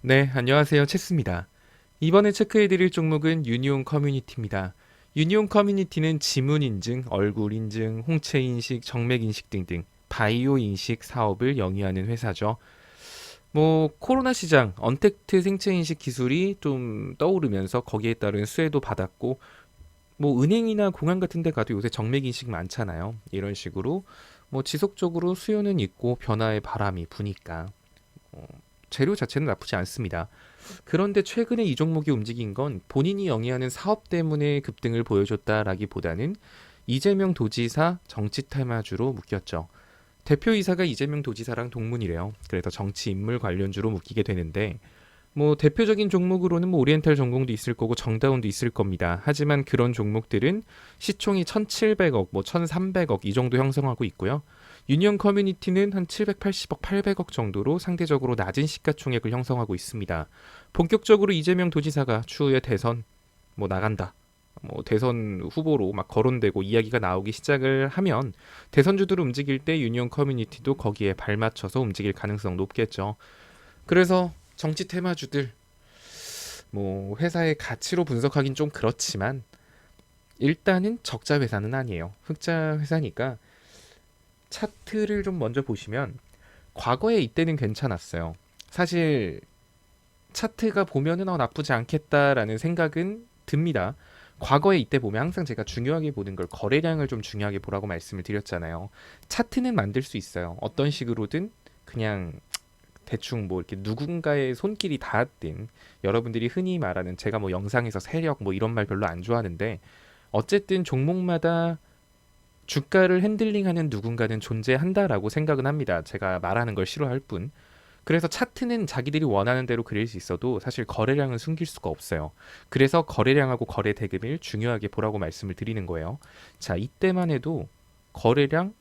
네, 안녕하세요. 체스입니다. 이번에 체크해드릴 종목은 유니온 커뮤니티입니다. 유니온 커뮤니티는 지문 인증, 얼굴 인증, 홍채 인식, 정맥 인식 등등 바이오 인식 사업을 영위하는 회사죠. 코로나 시장, 언택트 생체 인식 기술이 좀 떠오르면서 거기에 따른 수혜도 받았고, 은행이나 공항 같은 데 가도 요새 정맥 인식 많잖아요. 이런 식으로 지속적으로 수요는 있고 변화의 바람이 부니까 어, 재료 자체는 나쁘지 않습니다. 그런데 최근에 이 종목이 움직인 건 본인이 영위하는 사업 때문에 급등을 보여줬다라기보다는 이재명 도지사 정치 테마주로 묶였죠. 대표이사가 이재명 도지사랑 동문이래요. 그래서 정치 인물 관련주로 묶이게 되는데 대표적인 종목으로는 오리엔탈 전공도 있을 거고 정다운도 있을 겁니다. 하지만 그런 종목들은 시총이 1,700억, 1,300억 이 정도 형성하고 있고요. 유니온 커뮤니티는 한 780억, 800억 정도로 상대적으로 낮은 시가총액을 형성하고 있습니다. 본격적으로 이재명 도지사가 추후에 대선 나간다. 대선 후보로 막 거론되고 이야기가 나오기 시작을 하면 대선주들 움직일 때 유니온 커뮤니티도 거기에 발맞춰서 움직일 가능성 높겠죠. 그래서 정치 테마주들 회사의 가치로 분석하긴 좀 그렇지만 일단은 적자 회사는 아니에요. 흑자 회사니까 차트를 좀 먼저 보시면 과거에 이때는 괜찮았어요. 사실 차트가 보면은 나쁘지 않겠다라는 생각은 듭니다. 과거에 이때 보면 항상 제가 중요하게 보는 걸 거래량을 좀 중요하게 보라고 말씀을 드렸잖아요. 차트는 만들 수 있어요. 어떤 식으로든 그냥 대충 이렇게 누군가의 손길이 닿았든 여러분들이 흔히 말하는 제가 영상에서 세력 이런 말 별로 안 좋아하는데 어쨌든 종목마다 주가를 핸들링하는 누군가는 존재한다라고 생각은 합니다. 제가 말하는 걸 싫어할 뿐. 그래서 차트는 자기들이 원하는 대로 그릴 수 있어도 사실 거래량은 숨길 수가 없어요. 그래서 거래량하고 거래 대금을 중요하게 보라고 말씀을 드리는 거예요. 자, 이때만 해도 거래량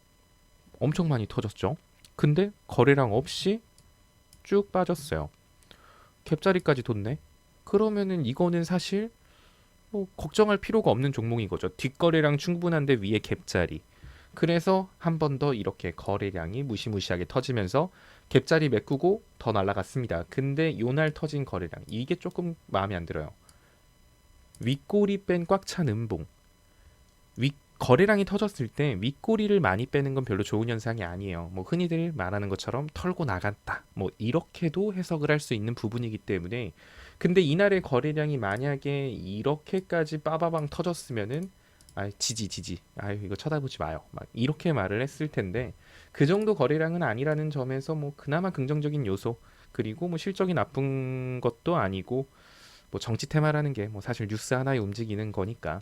엄청 많이 터졌죠. 근데 거래량 없이 쭉 빠졌어요. 갭자리까지 뒀네. 그러면은 이거는 사실 걱정할 필요가 없는 종목인 거죠. 뒷거래량 충분한데 위에 갭자리. 그래서 한 번 더 이렇게 거래량이 무시무시하게 터지면서 갭자리 메꾸고 더 날아갔습니다. 근데 요날 터진 거래량 이게 조금 마음에 안 들어요. 윗꼬리 뺀 꽉 찬 음봉. 거래량이 터졌을 때 윗꼬리를 많이 빼는 건 별로 좋은 현상이 아니에요. 흔히들 말하는 것처럼 털고 나갔다. 이렇게도 해석을 할 수 있는 부분이기 때문에 근데 이날의 거래량이 만약에 이렇게까지 빠바방 터졌으면은 지지. 이거 쳐다보지 마요. 막 이렇게 말을 했을 텐데 그 정도 거래량은 아니라는 점에서 그나마 긍정적인 요소 그리고 실적이 나쁜 것도 아니고 정치 테마라는 게 사실 뉴스 하나에 움직이는 거니까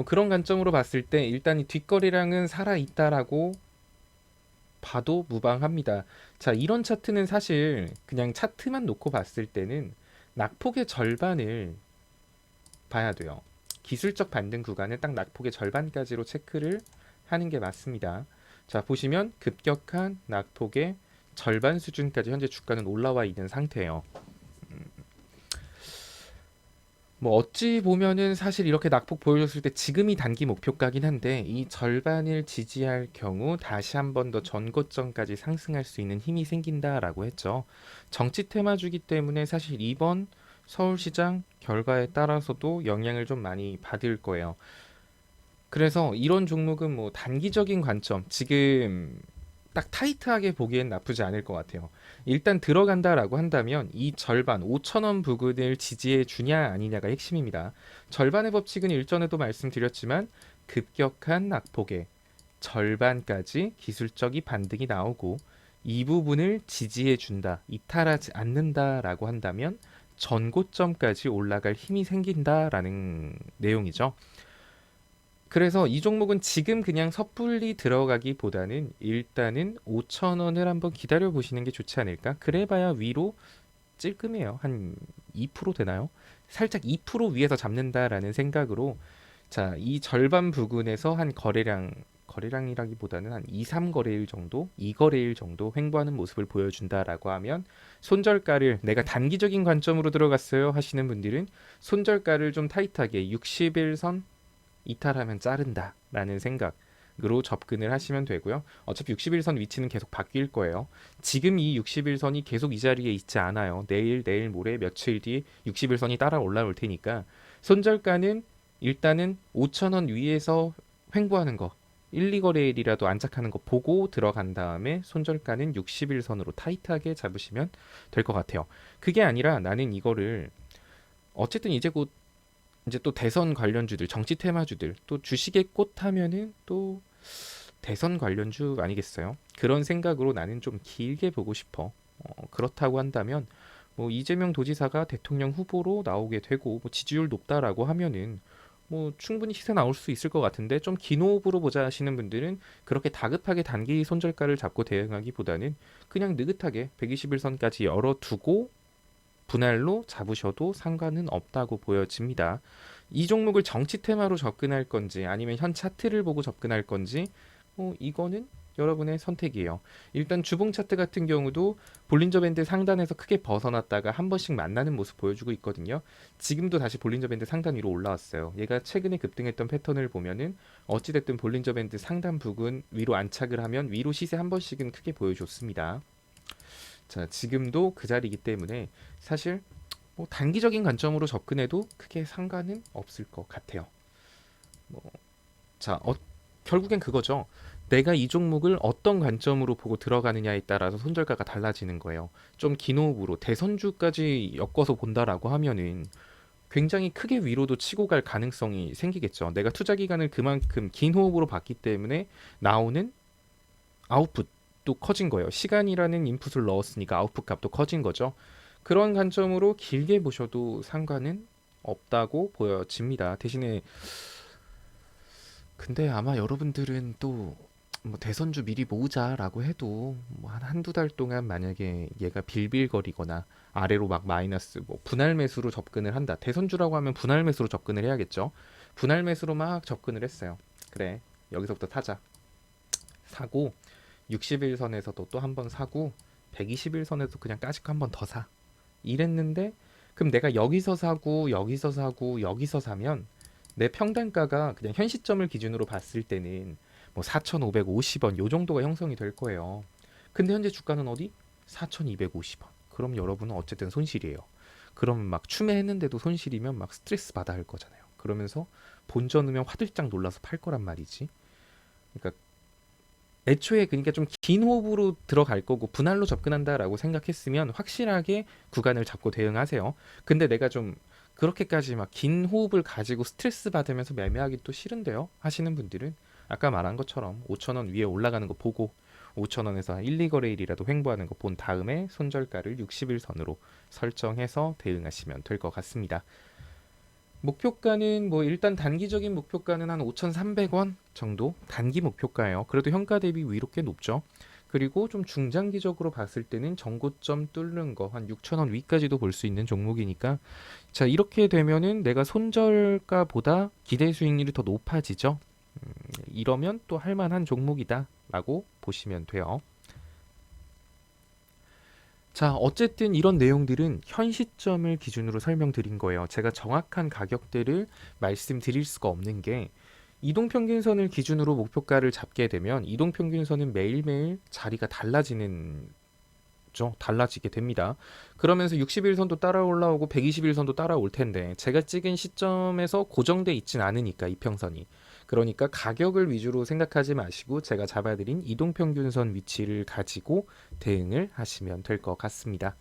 그런 관점으로 봤을 때 일단 이 뒷거래량은 살아있다라고 봐도 무방합니다. 자, 이런 차트는 사실 그냥 차트만 놓고 봤을 때는 낙폭의 절반을 봐야 돼요. 기술적 반등 구간을 딱 낙폭의 절반까지로 체크를 하는 게 맞습니다. 자, 보시면 급격한 낙폭의 절반 수준까지 현재 주가는 올라와 있는 상태예요. 어찌 보면은 사실 이렇게 낙폭 보여줬을 때 지금이 단기 목표가긴 한데 이 절반을 지지할 경우 다시 한 번 더 전고점까지 상승할 수 있는 힘이 생긴다라고 했죠. 정치 테마주기 때문에 사실 이번 서울시장 결과에 따라서도 영향을 좀 많이 받을 거예요. 그래서 이런 종목은 단기적인 관점, 지금 딱 타이트하게 보기엔 나쁘지 않을 것 같아요. 일단 들어간다라고 한다면 이 절반 5천 원 부근을 지지해 주냐 아니냐가 핵심입니다. 절반의 법칙은 일전에도 말씀드렸지만 급격한 낙폭의 절반까지 기술적인 반등이 나오고 이 부분을 지지해 준다, 이탈하지 않는다라고 한다면 전고점까지 올라갈 힘이 생긴다라는 내용이죠. 그래서 이 종목은 지금 그냥 섣불리 들어가기보다는 일단은 5,000원을 한번 기다려 보시는 게 좋지 않을까? 그래봐야 위로 찔끔해요. 한 2% 되나요? 살짝 2% 위에서 잡는다라는 생각으로 자, 이 절반 부근에서 한 거래량이라기보다는 한 2, 3거래일 정도, 2거래일 정도 횡보하는 모습을 보여준다라고 하면 손절가를 내가 단기적인 관점으로 들어갔어요 하시는 분들은 손절가를 좀 타이트하게 60일선 이탈하면 자른다라는 생각. 으로 접근을 하시면 되고요. 어차피 60일선 위치는 계속 바뀔 거예요. 지금 이 60일선이 계속 이 자리에 있지 않아요. 내일 모레 며칠 뒤 60일선이 따라 올라올 테니까 손절가는 일단은 5,000원 위에서 횡보하는 거 1, 2거래일이라도 안착하는 거 보고 들어간 다음에 손절가는 60일선으로 타이트하게 잡으시면 될 것 같아요. 그게 아니라 나는 이거를 어쨌든 이제 또 대선 관련주들, 정치 테마주들, 또 주식의 꽃 하면은 또 대선 관련주 아니겠어요? 그런 생각으로 나는 좀 길게 보고 싶어. 그렇다고 한다면 뭐 이재명 도지사가 대통령 후보로 나오게 되고 뭐 지지율 높다라고 하면은 뭐 충분히 시세 나올 수 있을 것 같은데 좀 긴 호흡으로 보자 하시는 분들은 그렇게 다급하게 단기 손절가를 잡고 대응하기보다는 그냥 느긋하게 121선까지 열어두고 분할로 잡으셔도 상관은 없다고 보여집니다. 이 종목을 정치 테마로 접근할 건지 아니면 현 차트를 보고 접근할 건지 이거는 여러분의 선택이에요. 일단 주봉 차트 같은 경우도 볼린저 밴드 상단에서 크게 벗어났다가 한 번씩 만나는 모습 보여주고 있거든요. 지금도 다시 볼린저 밴드 상단 위로 올라왔어요. 얘가 최근에 급등했던 패턴을 보면은 어찌됐든 볼린저 밴드 상단 부근 위로 안착을 하면 위로 시세 한 번씩은 크게 보여줬습니다. 자, 지금도 그 자리이기 때문에 사실 뭐 단기적인 관점으로 접근해도 크게 상관은 없을 것 같아요. 뭐, 자, 결국엔 그거죠. 내가 이 종목을 어떤 관점으로 보고 들어가느냐에 따라서 손절가가 달라지는 거예요. 좀 긴 호흡으로 대선주까지 엮어서 본다라고 하면은 굉장히 크게 위로도 치고 갈 가능성이 생기겠죠. 내가 투자 기간을 그만큼 긴 호흡으로 봤기 때문에 나오는 아웃풋도 커진 거예요. 시간이라는 인풋을 넣었으니까 아웃풋 값도 커진 거죠. 그런 관점으로 길게 보셔도 상관은 없다고 보여집니다. 대신에 근데 아마 여러분들은 또 뭐 대선주 미리 모으자라고 해도 뭐 한두 달 동안 만약에 얘가 빌빌거리거나 아래로 막 마이너스 뭐 분할 매수로 접근을 한다. 대선주라고 하면 분할 매수로 접근을 해야겠죠. 분할 매수로 막 접근을 했어요. 그래. 여기서부터 타자. 사고 60일선에서도 또 한 번 사고 120일선에서 그냥 까짓 거 한 번 더 사. 이랬는데 그럼 내가 여기서 사고 여기서 사고 여기서 사면 내 평단가가 그냥 현 시점을 기준으로 봤을 때는 뭐 4,550원 요 정도가 형성이 될 거예요. 근데 현재 주가는 어디? 4,250원. 그럼 여러분은 어쨌든 손실이에요. 그럼 막 추매했는데도 손실이면 막 스트레스 받아 할 거잖아요. 그러면서 본전 으면 화들짝 놀라서 팔 거란 말이지. 그러니까 애초에 그러니까 좀 긴 호흡으로 들어갈 거고 분할로 접근한다라고 생각했으면 확실하게 구간을 잡고 대응하세요. 근데 내가 좀 그렇게까지 막 긴 호흡을 가지고 스트레스 받으면서 매매하기 또 싫은데요. 하시는 분들은 아까 말한 것처럼 5,000원 위에 올라가는 거 보고 5,000원에서 1, 2거래일이라도 횡보하는 거 본 다음에 손절가를 60일선으로 설정해서 대응하시면 될 것 같습니다. 목표가는 뭐 일단 단기적인 목표가는 한 5,300원 정도 단기 목표가예요. 그래도 현가 대비 위로 꽤 높죠. 그리고 좀 중장기적으로 봤을 때는 전고점 뚫는 거 한 6,000원 위까지도 볼 수 있는 종목이니까 자 이렇게 되면은 내가 손절가보다 기대 수익률이 더 높아지죠. 이러면 또 할만한 종목이다 라고 보시면 돼요. 자, 어쨌든 이런 내용들은 현 시점을 기준으로 설명드린 거예요. 제가 정확한 가격대를 말씀드릴 수가 없는 게 이동평균선을 기준으로 목표가를 잡게 되면 이동평균선은 매일매일 자리가 달라지게 됩니다. 그러면서 60일선도 따라 올라오고 120일선도 따라올 텐데 제가 찍은 시점에서 고정돼 있진 않으니까 이평선이. 그러니까 가격을 위주로 생각하지 마시고 제가 잡아드린 이동평균선 위치를 가지고 대응을 하시면 될 것 같습니다.